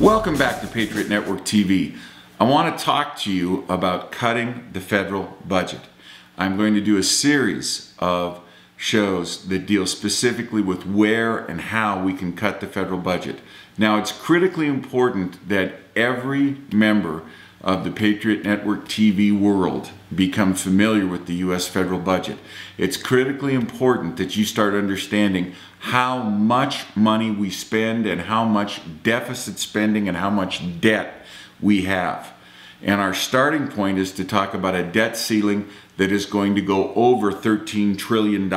Welcome back to Patriot Network TV. I want to talk to you about cutting the federal budget. I'm going to do a series of shows that deal specifically with where and how we can cut the federal budget. Now, it's critically important that every member of the Patriot Network TV world become familiar with the U.S. federal budget. It's critically important that you start understanding how much money we spend and how much deficit spending and how much debt we have. And our starting point is to talk about a debt ceiling that is going to go over $13 trillion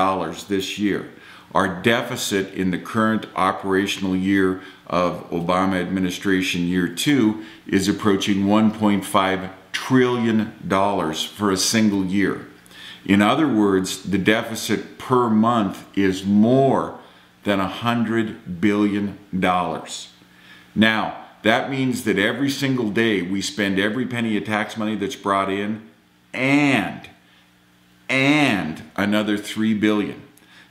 this year. Our deficit in the current operational year of Obama administration year 2 is approaching $1.5 trillion for a single year. In other words, the deficit per month is more than $100 billion. Now, that means that every single day we spend every penny of tax money that's brought in and another $3 billion.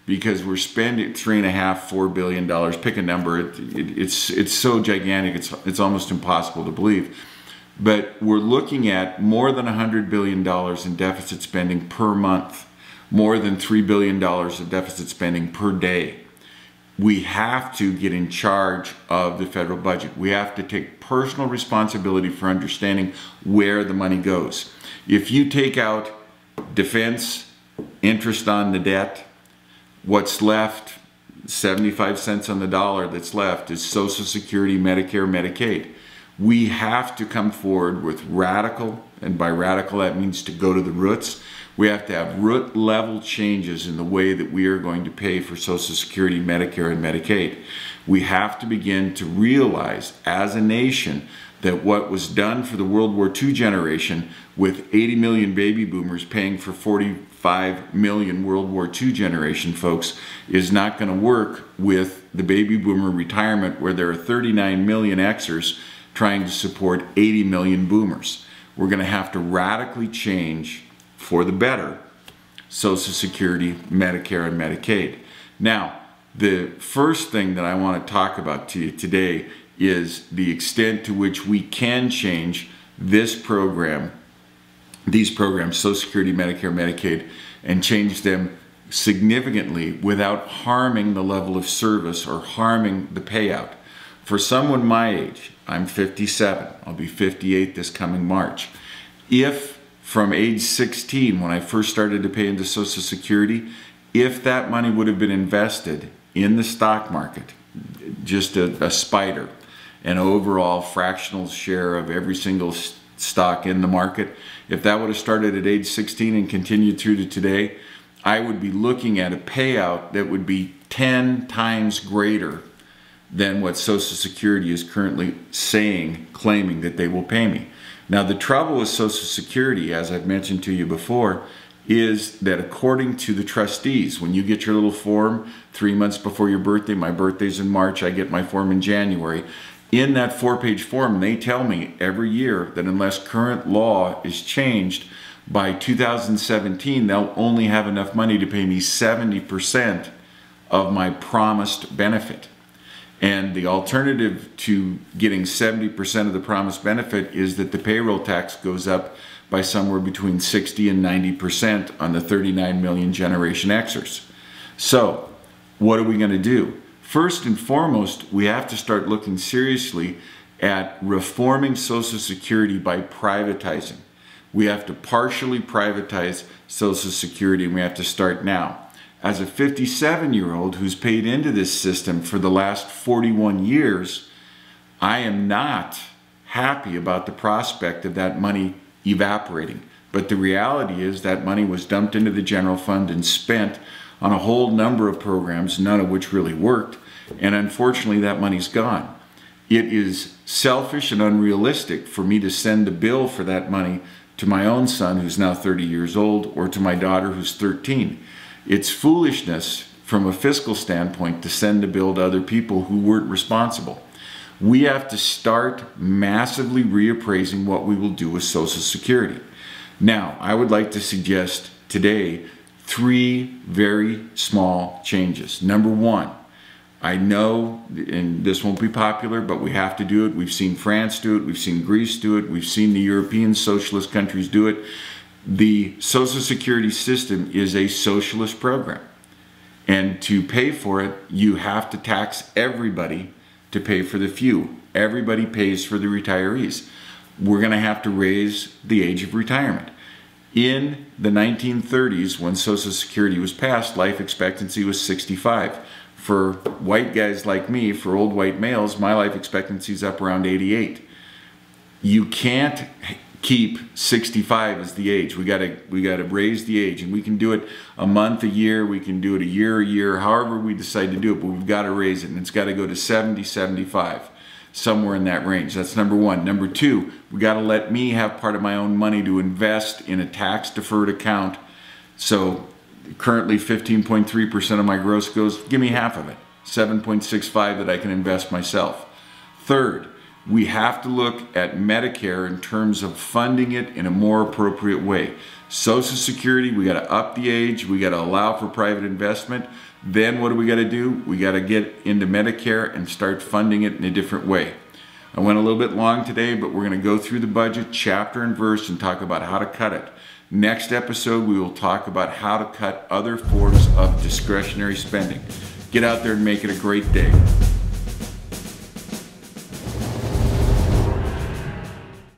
Because we're spending $3.5–4 billion. Pick a number. It's so gigantic. It's almost impossible to believe. But we're looking at more than $100 billion in deficit spending per month, more than $3 billion of deficit spending per day. We have to get in charge of the federal budget. We have to take personal responsibility for understanding where the money goes. If you take out defense, interest on the debt, what's left, 75 cents on the dollar that's left, is Social Security, Medicare, Medicaid. We have to come forward with radical, and by radical that means to go to the roots. We have to have root level changes in the way that we are going to pay for Social Security, Medicare, and Medicaid. We have to begin to realize as a nation that what was done for the World War II generation, with 80 million baby boomers paying for 45 million World War II generation folks, is not going to work with the baby boomer retirement, where there are 39 million Xers trying to support 80 million boomers. We're going to have to radically change for the better Social Security, Medicare, and Medicaid. Now, the first thing that I want to talk about to you today is the extent to which we can change this program, these programs, Social Security, Medicare, Medicaid, and change them significantly without harming the level of service or harming the payout. For someone my age, I'm 57, I'll be 58 this coming March. If from age 16, when I first started to pay into Social Security, if that money would have been invested in the stock market, just a spider, an overall fractional share of every single stock in the market, if that would have started at age 16 and continued through to today, I would be looking at a payout that would be 10 times greater than what Social Security is currently claiming that they will pay me. Now, the trouble with Social Security, as I've mentioned to you before, is that according to the trustees, when you get your little form 3 months before your birthday, my birthday's in March, I get my form in January, in that 4-page form, they tell me every year that unless current law is changed, by 2017, they'll only have enough money to pay me 70% of my promised benefit. And the alternative to getting 70% of the promised benefit is that the payroll tax goes up by somewhere between 60 and 90% on the 39 million Generation Xers. So, what are we going to do? First and foremost, we have to start looking seriously at reforming Social Security by privatizing. We have to partially privatize Social Security, and we have to start now. As a 57-year-old who's paid into this system for the last 41 years, I am not happy about the prospect of that money evaporating. But the reality is that money was dumped into the general fund and spent on a whole number of programs, none of which really worked, and unfortunately that money's gone. It is selfish and unrealistic for me to send a bill for that money to my own son, who's now 30 years old, or to my daughter, who's 13. It's foolishness from a fiscal standpoint to send a bill to other people who weren't responsible. We have to start massively reappraising what we will do with Social Security. Now, I would like to suggest today 3 very small changes. Number 1, I know, and this won't be popular, but we have to do it. We've seen France do it. We've seen Greece do it. We've seen the European socialist countries do it. The Social Security system is a socialist program. And to pay for it, you have to tax everybody to pay for the few. Everybody pays for the retirees. We're going to have to raise the age of retirement. In the 1930s, when Social Security was passed, life expectancy was 65. For white guys like me, for old white males, my life expectancy is up around 88. You can't keep 65 as the age. We gotta raise the age, and we can do it a month, a year, we can do it a year, however we decide to do it, but we've got to raise it, and it's got to go to 70, 75, somewhere in that range. That's number one. Number two, we got to let me have part of my own money to invest in a tax-deferred account. So currently 15.3% of my gross goes, give me half of it, 7.65 that I can invest myself. Third, we have to look at Medicare in terms of funding it in a more appropriate way. Social Security, we got to up the age, we got to allow for private investment. Then what do we got to do? We got to get into Medicare and start funding it in a different way. I went a little bit long today, but we're going to go through the budget chapter and verse and talk about how to cut it. Next episode, we will talk about how to cut other forms of discretionary spending. Get out there and make it a great day.